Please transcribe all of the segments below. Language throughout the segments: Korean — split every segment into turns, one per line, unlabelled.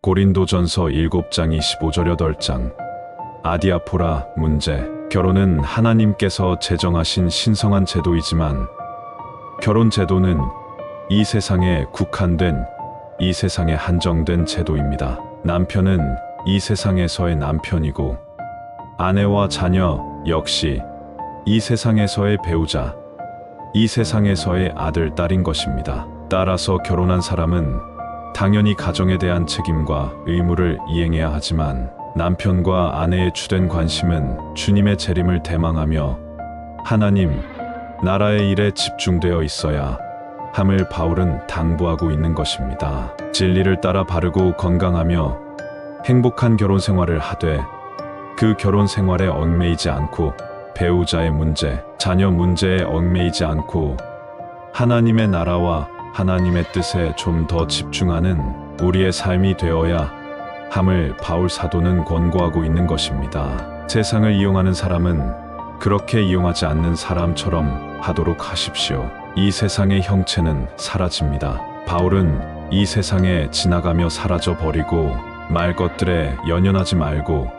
고린도전서 7장 25절 8장. 아디아포라 문제. 결혼은 하나님께서 제정하신 신성한 제도이지만 결혼 제도는 이 세상에 국한된, 이 세상에 한정된 제도입니다. 남편은 이 세상에서의 남편이고 아내와 자녀 역시 이 세상에서의 배우자, 이 세상에서의 아들, 딸인 것입니다. 따라서 결혼한 사람은 당연히 가정에 대한 책임과 의무를 이행해야 하지만 남편과 아내의 주된 관심은 주님의 재림을 대망하며 하나님, 나라의 일에 집중되어 있어야 함을 바울은 당부하고 있는 것입니다. 진리를 따라 바르고 건강하며 행복한 결혼 생활을 하되 그 결혼 생활에 얽매이지 않고 배우자의 문제, 자녀 문제에 얽매이지 않고 하나님의 나라와 하나님의 뜻에 좀 더 집중하는 우리의 삶이 되어야 함을 바울 사도는 권고하고 있는 것입니다. 세상을 이용하는 사람은 그렇게 이용하지 않는 사람처럼 하도록 하십시오. 이 세상의 형체는 사라집니다. 바울은 이 세상에 지나가며 사라져 버리고 말 것들에 연연하지 말고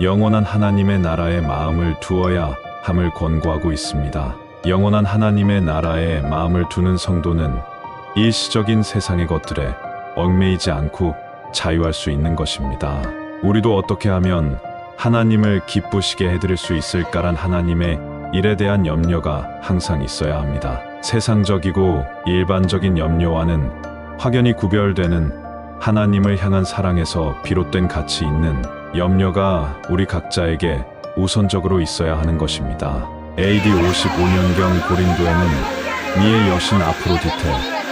영원한 하나님의 나라에 마음을 두어야 함을 권고하고 있습니다. 영원한 하나님의 나라에 마음을 두는 성도는 일시적인 세상의 것들에 얽매이지 않고 자유할 수 있는 것입니다. 우리도 어떻게 하면 하나님을 기쁘시게 해드릴 수 있을까란 하나님의 일에 대한 염려가 항상 있어야 합니다. 세상적이고 일반적인 염려와는 확연히 구별되는 하나님을 향한 사랑에서 비롯된 가치 있는 염려가 우리 각자에게 우선적으로 있어야 하는 것입니다. AD 55년경 고린도에는 미의 여신 아프로디테,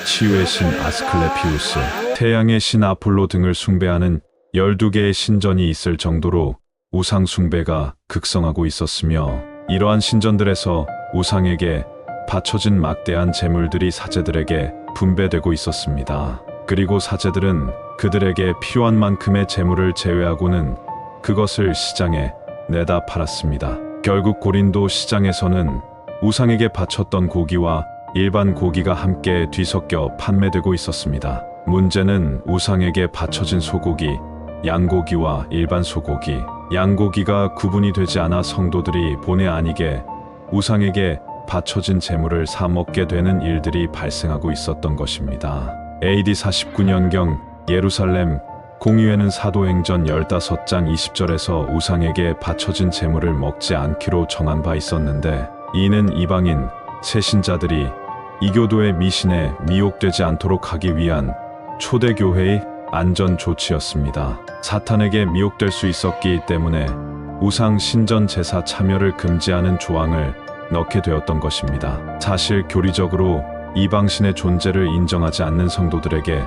치유의 신 아스클레피우스, 태양의 신 아폴로 등을 숭배하는 12개의 신전이 있을 정도로 우상 숭배가 극성하고 있었으며 이러한 신전들에서 우상에게 바쳐진 막대한 제물들이 사제들에게 분배되고 있었습니다. 그리고 사제들은 그들에게 필요한 만큼의 제물을 제외하고는 그것을 시장에 내다 팔았습니다. 결국 고린도 시장에서는 우상에게 바쳤던 고기와 일반 고기가 함께 뒤섞여 판매되고 있었습니다. 문제는 우상에게 바쳐진 소고기, 양고기와 일반 소고기, 양고기가 구분이 되지 않아 성도들이 본의 아니게 우상에게 바쳐진 제물을 사 먹게 되는 일들이 발생하고 있었던 것입니다. AD 49년경 예루살렘 공의회는 사도행전 15장 20절에서 우상에게 바쳐진 제물을 먹지 않기로 정한 바 있었는데 이는 이방인 새신자들이 이교도의 미신에 미혹되지 않도록 하기 위한 초대교회의 안전 조치였습니다. 사탄에게 미혹될 수 있었기 때문에 우상 신전 제사 참여를 금지하는 조항을 넣게 되었던 것입니다. 사실 교리적으로 이방신의 존재를 인정하지 않는 성도들에게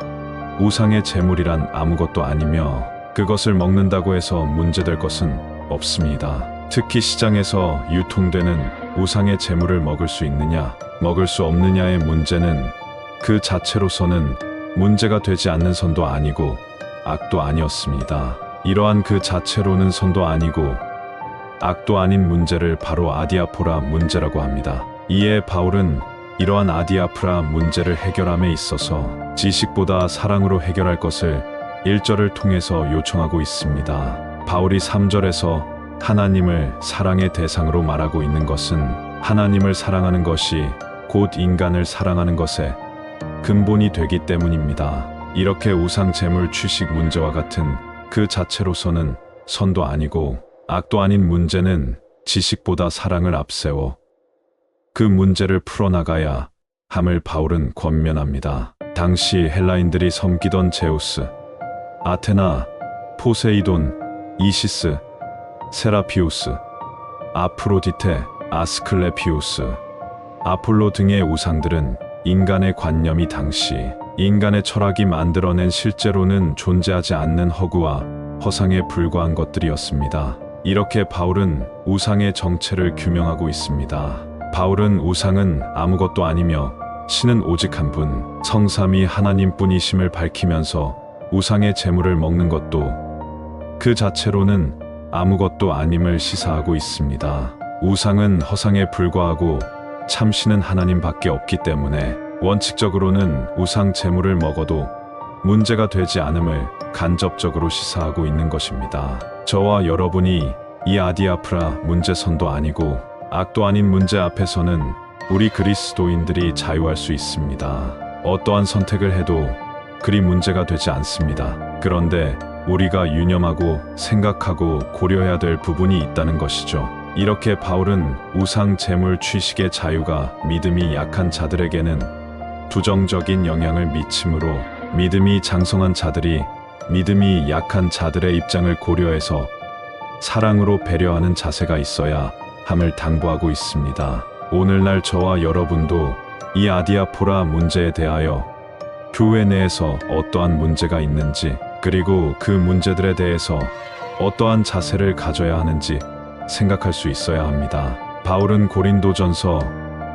우상의 제물이란 아무것도 아니며 그것을 먹는다고 해서 문제될 것은 없습니다. 특히 시장에서 유통되는 우상의 제물을 먹을 수 있느냐, 먹을 수 없느냐의 문제는 그 자체로서는 문제가 되지 않는 선도 아니고 악도 아니었습니다. 이러한 그 자체로는 선도 아니고 악도 아닌 문제를 바로 아디아포라 문제라고 합니다. 이에 바울은 이러한 아디아포라 문제를 해결함에 있어서 지식보다 사랑으로 해결할 것을 1절을 통해서 요청하고 있습니다. 바울이 3절에서 하나님을 사랑의 대상으로 말하고 있는 것은 하나님을 사랑하는 것이 곧 인간을 사랑하는 것의 근본이 되기 때문입니다. 이렇게 우상 제물 취식 문제와 같은 그 자체로서는 선도 아니고 악도 아닌 문제는 지식보다 사랑을 앞세워 그 문제를 풀어나가야 함을 바울은 권면합니다. 당시 헬라인들이 섬기던 제우스, 아테나, 포세이돈, 이시스, 세라피우스, 아프로디테, 아스클레피우스, 아폴로 등의 우상들은 인간의 관념이 당시 인간의 철학이 만들어낸 실제로는 존재하지 않는 허구와 허상에 불과한 것들이었습니다. 이렇게 바울은 우상의 정체를 규명하고 있습니다. 바울은 우상은 아무것도 아니며 신은 오직 한 분, 성삼위 하나님뿐이심을 밝히면서 우상의 제물을 먹는 것도 그 자체로는 아무것도 아님을 시사하고 있습니다. 우상은 허상에 불과하고 참신은 하나님밖에 없기 때문에 원칙적으로는 우상 제물을 먹어도 문제가 되지 않음을 간접적으로 시사하고 있는 것입니다. 저와 여러분이 이 아디아프라 문제선도 아니고 악도 아닌 문제 앞에서는 우리 그리스도인들이 자유할 수 있습니다. 어떠한 선택을 해도 그리 문제가 되지 않습니다. 그런데 우리가 유념하고 생각하고 고려해야 될 부분이 있다는 것이죠. 이렇게 바울은 우상 제물 취식의 자유가 믿음이 약한 자들에게는 부정적인 영향을 미치므로 믿음이 장성한 자들이 믿음이 약한 자들의 입장을 고려해서 사랑으로 배려하는 자세가 있어야 함을 당부하고 있습니다. 오늘날 저와 여러분도 이 아디아포라 문제에 대하여 교회 내에서 어떠한 문제가 있는지, 그리고 그 문제들에 대해서 어떠한 자세를 가져야 하는지 생각할 수 있어야 합니다. 바울은 고린도전서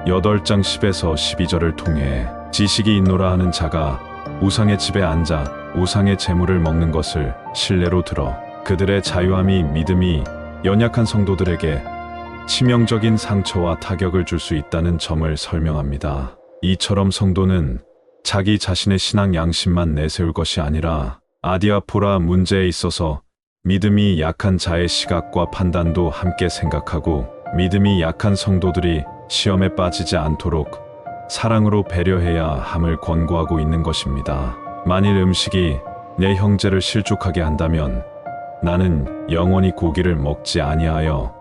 8장 10에서 12절을 통해 지식이 있노라 하는 자가 우상의 집에 앉아 우상의 재물을 먹는 것을 실례로 들어 그들의 자유함이 믿음이 연약한 성도들에게 치명적인 상처와 타격을 줄 수 있다는 점을 설명합니다. 이처럼 성도는 자기 자신의 신앙 양심만 내세울 것이 아니라 아디아포라 문제에 있어서 믿음이 약한 자의 시각과 판단도 함께 생각하고 믿음이 약한 성도들이 시험에 빠지지 않도록 사랑으로 배려해야 함을 권고하고 있는 것입니다. 만일 음식이 내 형제를 실족하게 한다면 나는 영원히 고기를 먹지 아니하여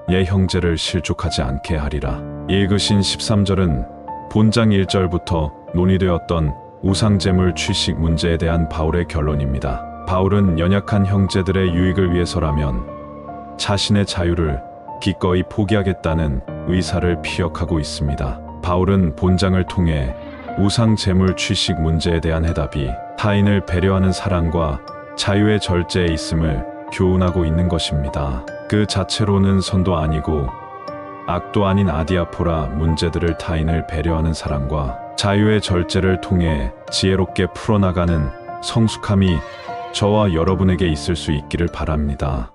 내 형제를 실족하지 않게 하리라. 읽으신 13절은 본장 1절부터 논의되었던 우상제물 취식 문제에 대한 바울의 결론입니다. 바울은 연약한 형제들의 유익을 위해서라면 자신의 자유를 기꺼이 포기하겠다는 의사를 피력하고 있습니다. 바울은 본장을 통해 우상제물 취식 문제에 대한 해답이 타인을 배려하는 사랑과 자유의 절제에 있음을 교훈하고 있는 것입니다. 그 자체로는 선도 아니고 악도 아닌 아디아포라 문제들을 타인을 배려하는 사랑과 자유의 절제를 통해 지혜롭게 풀어나가는 성숙함이 저와 여러분에게 있을 수 있기를 바랍니다.